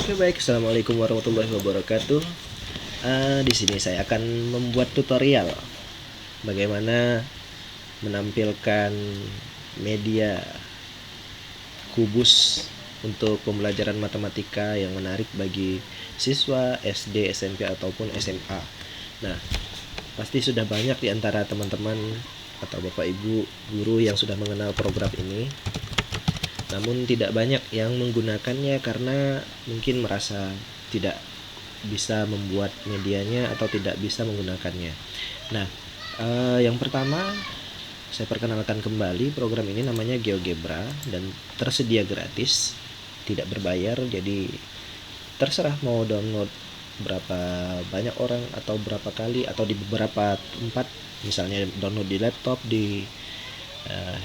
Oke, baik. Assalamualaikum warahmatullahi wabarakatuh. Di sini saya akan membuat tutorial bagaimana menampilkan media kubus untuk pembelajaran matematika yang menarik bagi siswa SD, SMP ataupun SMA. Nah, pasti sudah banyak di antara teman-teman atau Bapak Ibu guru yang sudah mengenal program ini. Namun tidak banyak yang menggunakannya karena mungkin merasa tidak bisa membuat medianya atau tidak bisa menggunakannya. Nah, yang pertama saya perkenalkan kembali, program ini namanya GeoGebra dan tersedia gratis, tidak berbayar. Jadi terserah mau download berapa banyak orang atau berapa kali atau di beberapa tempat, misalnya download di laptop, di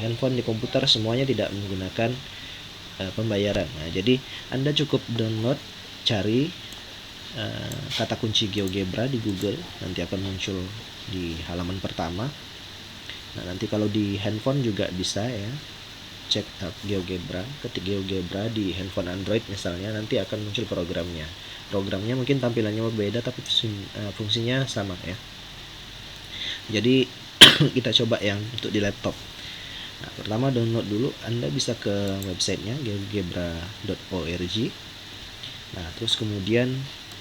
handphone, di komputer, semuanya tidak menggunakan pembayaran. Nah, jadi Anda cukup download, cari kata kunci GeoGebra di Google, nanti akan muncul di halaman pertama. Nah, nanti kalau di handphone juga bisa ya, cek GeoGebra, ketik GeoGebra di handphone Android misalnya, nanti akan muncul programnya. Programnya mungkin tampilannya berbeda tapi fungsinya sama ya. Jadi kita coba yang untuk di laptop. Nah, pertama download dulu, Anda bisa ke websitenya geogebra.org. Nah, terus kemudian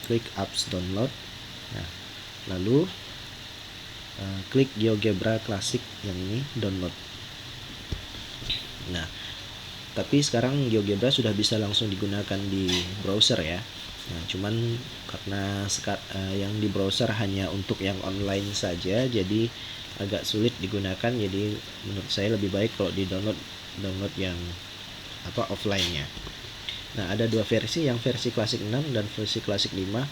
klik apps download. Nah, lalu klik GeoGebra Classic yang ini download. Nah, tapi sekarang GeoGebra sudah bisa langsung digunakan di browser ya. Nah, cuman karena yang di browser hanya untuk yang online saja, jadi agak sulit digunakan. Jadi menurut saya lebih baik kalau di download yang offline-nya. Nah, ada dua versi, yang versi klasik 6 dan versi klasik 5.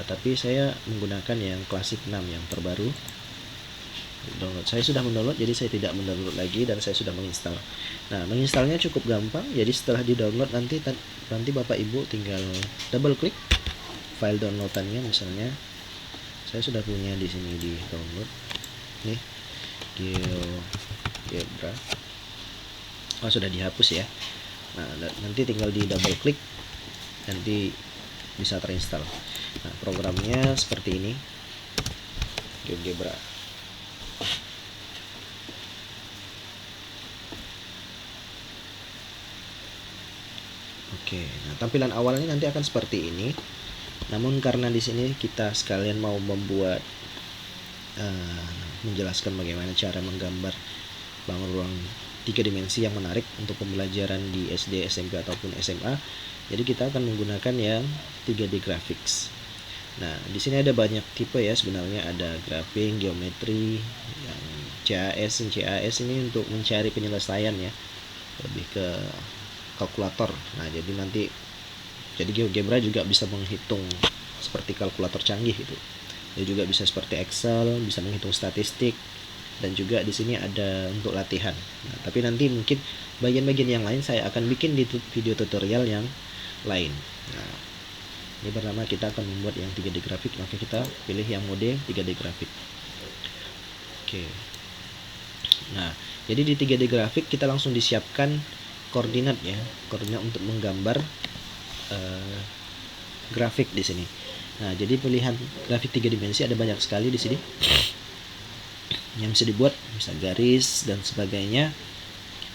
Tapi saya menggunakan yang klasik 6 yang terbaru. Download, saya sudah mendownload, jadi saya tidak mendownload lagi dan saya sudah menginstal. Nah, menginstalnya cukup gampang. Jadi setelah di-download nanti Bapak Ibu tinggal double klik file downloadannya. Misalnya saya sudah punya di sini di download. Nih, GeoGebra. Oh, sudah dihapus ya. Nah, nanti tinggal di double klik, nanti bisa terinstall. Nah, programnya seperti ini, GeoGebra. Oke, nah tampilan awalnya nanti akan seperti ini. Namun karena di sini kita sekalian mau membuat menjelaskan bagaimana cara menggambar bangun ruang 3 dimensi yang menarik untuk pembelajaran di SD, SMP ataupun SMA. Jadi kita akan menggunakan yang 3D graphics. Nah, di sini ada banyak tipe ya sebenarnya, ada graphing, geometri, yang CAS ini untuk mencari penyelesaian ya, lebih ke kalkulator. Nah, jadi GeoGebra juga bisa menghitung seperti kalkulator canggih gitu. Dia juga bisa seperti Excel, bisa menghitung statistik, dan juga di sini ada untuk latihan. Nah, tapi nanti mungkin bagian-bagian yang lain saya akan bikin di video tutorial yang lain. Nah, ini pertama kita akan membuat yang 3D grafik, maka kita pilih yang mode 3D grafik. Oke. Nah, jadi di 3D grafik kita langsung disiapkan koordinat ya, koordinat untuk menggambar grafik di sini. Nah, jadi pilihan grafik 3 dimensi ada banyak sekali di sini yang bisa dibuat, bisa garis dan sebagainya,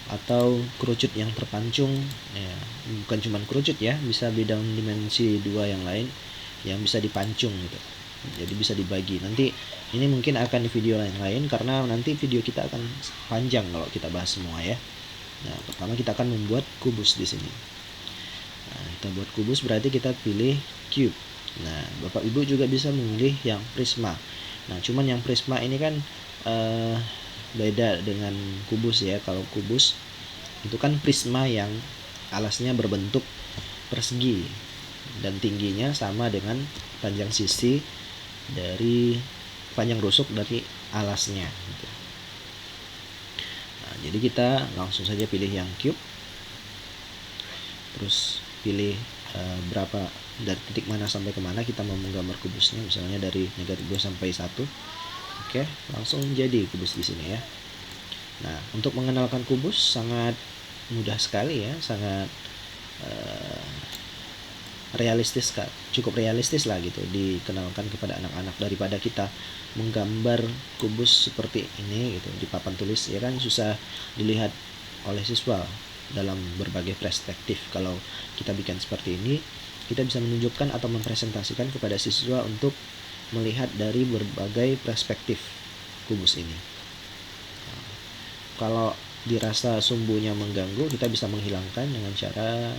atau kerucut yang terpancung ya, bukan cuma kerucut ya, bisa bidang dimensi 2 yang lain yang bisa dipancung gitu. Jadi bisa dibagi. Nanti ini mungkin akan di video lain karena nanti video kita akan panjang kalau kita bahas semua ya. Nah, pertama kita akan membuat kubus di sini. Nah, kita buat kubus berarti kita pilih cube. Nah, Bapak Ibu juga bisa memilih yang prisma. Nah, cuman yang prisma ini kan beda dengan kubus ya. Kalau kubus itu kan prisma yang alasnya berbentuk persegi dan tingginya sama dengan panjang sisi dari panjang rusuk dari alasnya gitu. Nah, jadi kita langsung saja pilih yang cube, terus pilih berapa, dari titik mana sampai kemana kita mau menggambar kubusnya, misalnya dari negatif 2 sampai 1. Oke, langsung jadi kubus di sini ya. Nah, untuk mengenalkan kubus sangat mudah sekali ya, sangat cukup realistis lah gitu dikenalkan kepada anak-anak, daripada kita menggambar kubus seperti ini gitu di papan tulis, ya kan susah dilihat oleh siswa dalam berbagai perspektif. Kalau kita bikin seperti ini, kita bisa menunjukkan atau mempresentasikan kepada siswa untuk melihat dari berbagai perspektif kubus ini. Kalau dirasa sumbunya mengganggu, kita bisa menghilangkan dengan cara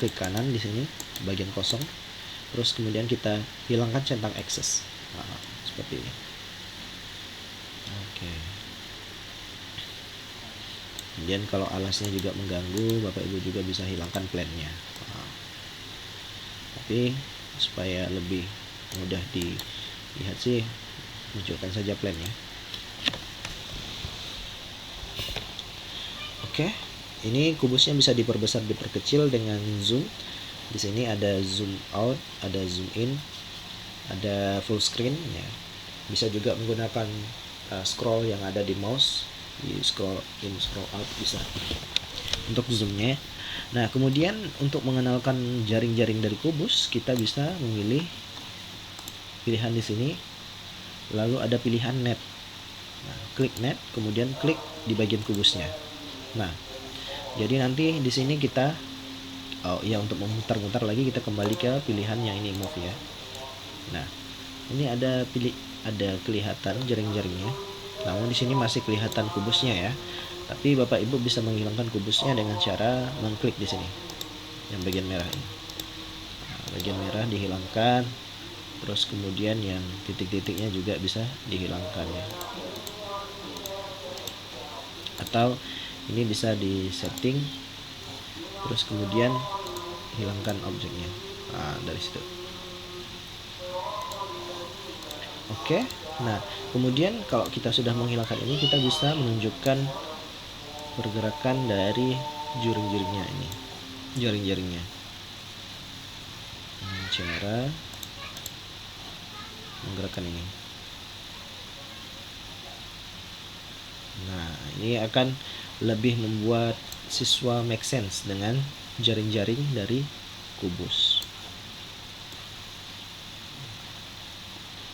klik kanan di sini bagian kosong, terus kemudian kita hilangkan centang excess. Seperti ini. Oke. Kemudian kalau alasnya juga mengganggu, Bapak Ibu juga bisa hilangkan plannya. Tapi supaya lebih mudah dilihat sih, munculkan saja plannya. Oke, ini kubusnya bisa diperbesar, diperkecil dengan zoom. Di sini ada zoom out, ada zoom in, ada full screen ya. Bisa juga menggunakan scroll yang ada di mouse, di scroll in, scroll out bisa untuk zoomnya. Nah, kemudian untuk mengenalkan jaring-jaring dari kubus, kita bisa memilih pilihan di sini. Lalu ada pilihan net. Nah, klik net, kemudian klik di bagian kubusnya. Nah, jadi nanti di sini kita untuk memutar-mutar lagi kita kembali ke pilihan yang ini, move ya. Nah, ini ada kelihatan jaring-jaringnya. Namun di sini masih kelihatan kubusnya ya. Tapi Bapak Ibu bisa menghilangkan kubusnya dengan cara mengklik di sini. Yang bagian merah ini. Nah, bagian merah dihilangkan. Terus kemudian yang titik-titiknya juga bisa dihilangkan ya. Atau ini bisa di setting, terus kemudian hilangkan objeknya. Nah, dari situ. Oke. Nah, kemudian kalau kita sudah menghilangkan ini, kita bisa menunjukkan pergerakan dari jaring-jaringnya ini. Jaring-jaringnya. Cara menggerakkan ini. Nah, ini akan lebih membuat siswa make sense dengan jaring-jaring dari kubus.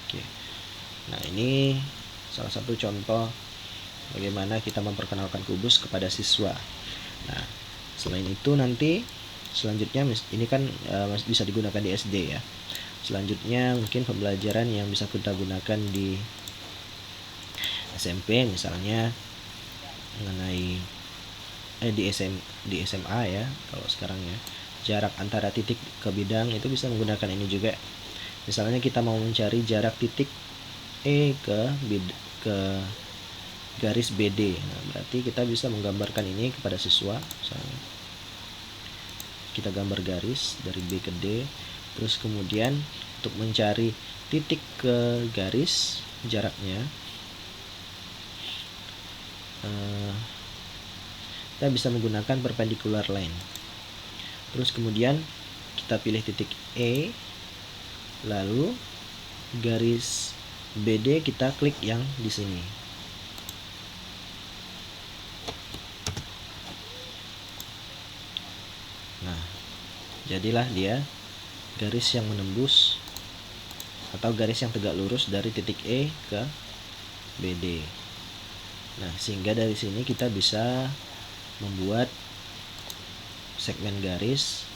Oke. Nah, ini salah satu contoh bagaimana kita memperkenalkan kubus kepada siswa. Nah, selain itu nanti selanjutnya ini kan bisa digunakan di SD ya. Selanjutnya mungkin pembelajaran yang bisa kita gunakan di SMP misalnya mengenai di SMA ya, kalau sekarang ya, jarak antara titik ke bidang itu bisa menggunakan ini juga. Misalnya kita mau mencari jarak titik E ke garis BD. Nah, berarti kita bisa menggambarkan ini kepada siswa. Misalnya kita gambar garis dari B ke D, terus kemudian untuk mencari titik ke garis jaraknya, kita bisa menggunakan perpendicular line. Terus kemudian kita pilih titik E, lalu garis BD kita klik yang di sini. Nah, jadilah dia garis yang menembus atau garis yang tegak lurus dari titik E ke BD. Nah, sehingga dari sini kita bisa membuat segmen garis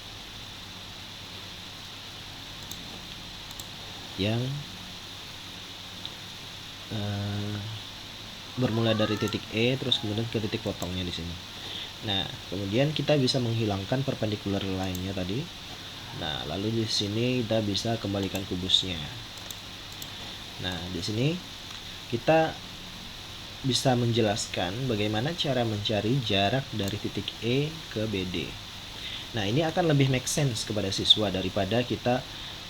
yang bermula dari titik E terus kemudian ke titik potongnya di sini. Nah, kemudian kita bisa menghilangkan perpendicular line-nya tadi. Nah, lalu di sini kita bisa kembalikan kubusnya. Nah, di sini kita bisa menjelaskan bagaimana cara mencari jarak dari titik E ke BD. Nah, ini akan lebih make sense kepada siswa daripada kita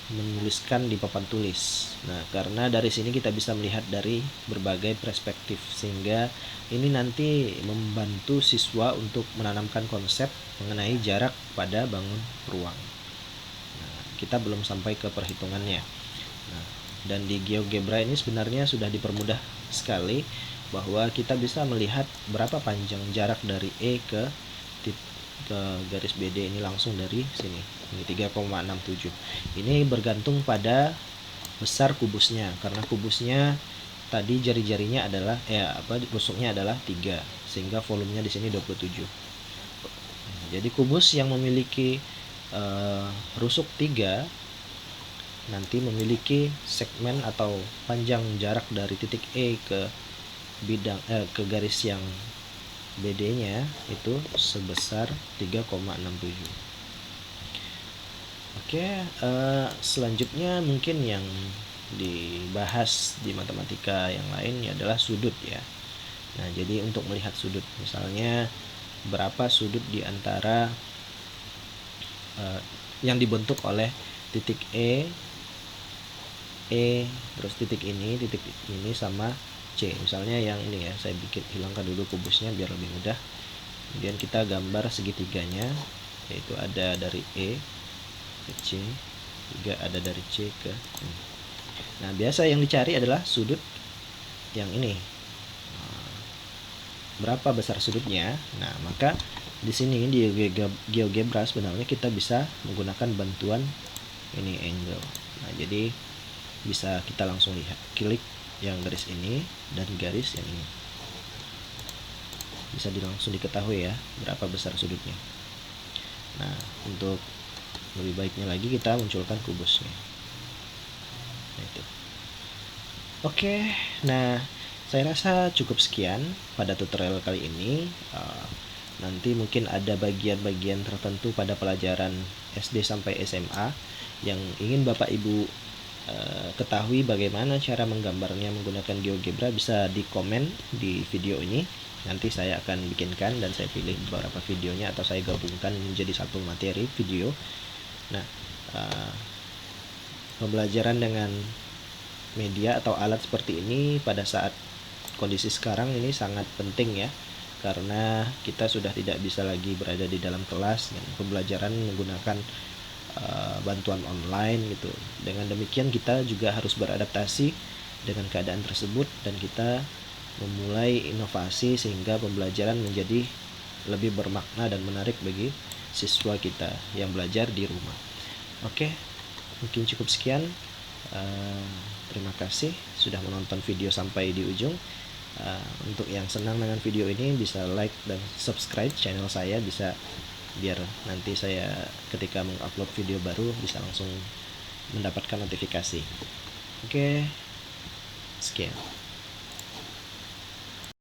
menuliskan di papan tulis. Nah, karena dari sini kita bisa melihat dari berbagai perspektif, sehingga ini nanti membantu siswa untuk menanamkan konsep mengenai jarak pada bangun ruang. Nah, kita belum sampai ke perhitungannya. Nah, dan di GeoGebra ini sebenarnya sudah dipermudah sekali bahwa kita bisa melihat berapa panjang jarak dari E ke ke garis BD ini langsung dari sini. Ini 3,67. Ini bergantung pada besar kubusnya, karena kubusnya tadi jari-jarinya adalah rusuknya adalah 3, sehingga volumenya di sini 27. Jadi kubus yang memiliki rusuk 3 nanti memiliki segmen atau panjang jarak dari titik E ke ke garis yang BD-nya itu sebesar 3,67. Oke, selanjutnya mungkin yang dibahas di matematika yang lain adalah sudut ya. Nah, jadi untuk melihat sudut, misalnya berapa sudut di antara yang dibentuk oleh titik E, terus titik ini sama C. Misalnya yang ini ya, saya hilangkan dulu kubusnya biar lebih mudah. Kemudian kita gambar segitiganya, yaitu ada dari E ke C, juga ada dari C ke ini. Nah, biasa yang dicari adalah sudut yang ini. Berapa besar sudutnya? Nah, maka di sini di GeoGebra sebenarnya kita bisa menggunakan bantuan ini angle. Nah, jadi bisa kita langsung lihat, klik yang garis ini dan garis yang ini. Bisa langsung diketahui ya berapa besar sudutnya. Nah, untuk lebih baiknya lagi kita munculkan kubusnya. Nah, itu. Oke, nah saya rasa cukup sekian pada tutorial kali ini. Nanti mungkin ada bagian-bagian tertentu pada pelajaran SD sampai SMA yang ingin Bapak Ibu ketahui bagaimana cara menggambarnya menggunakan GeoGebra, bisa di komen di video ini. Nanti saya akan bikinkan dan saya pilih beberapa videonya atau saya gabungkan menjadi satu materi video. Nah, pembelajaran dengan media atau alat seperti ini pada saat kondisi sekarang ini sangat penting ya, karena kita sudah tidak bisa lagi berada di dalam kelas dan pembelajaran menggunakan bantuan online gitu. Dengan demikian kita juga harus beradaptasi dengan keadaan tersebut dan kita memulai inovasi sehingga pembelajaran menjadi lebih bermakna dan menarik bagi siswa kita yang belajar di rumah. Oke, mungkin cukup sekian. Terima kasih sudah menonton video sampai di ujung. Untuk yang senang dengan video ini bisa like dan subscribe channel saya, bisa biar nanti saya ketika mengupload video baru bisa langsung mendapatkan notifikasi. Oke, sekian.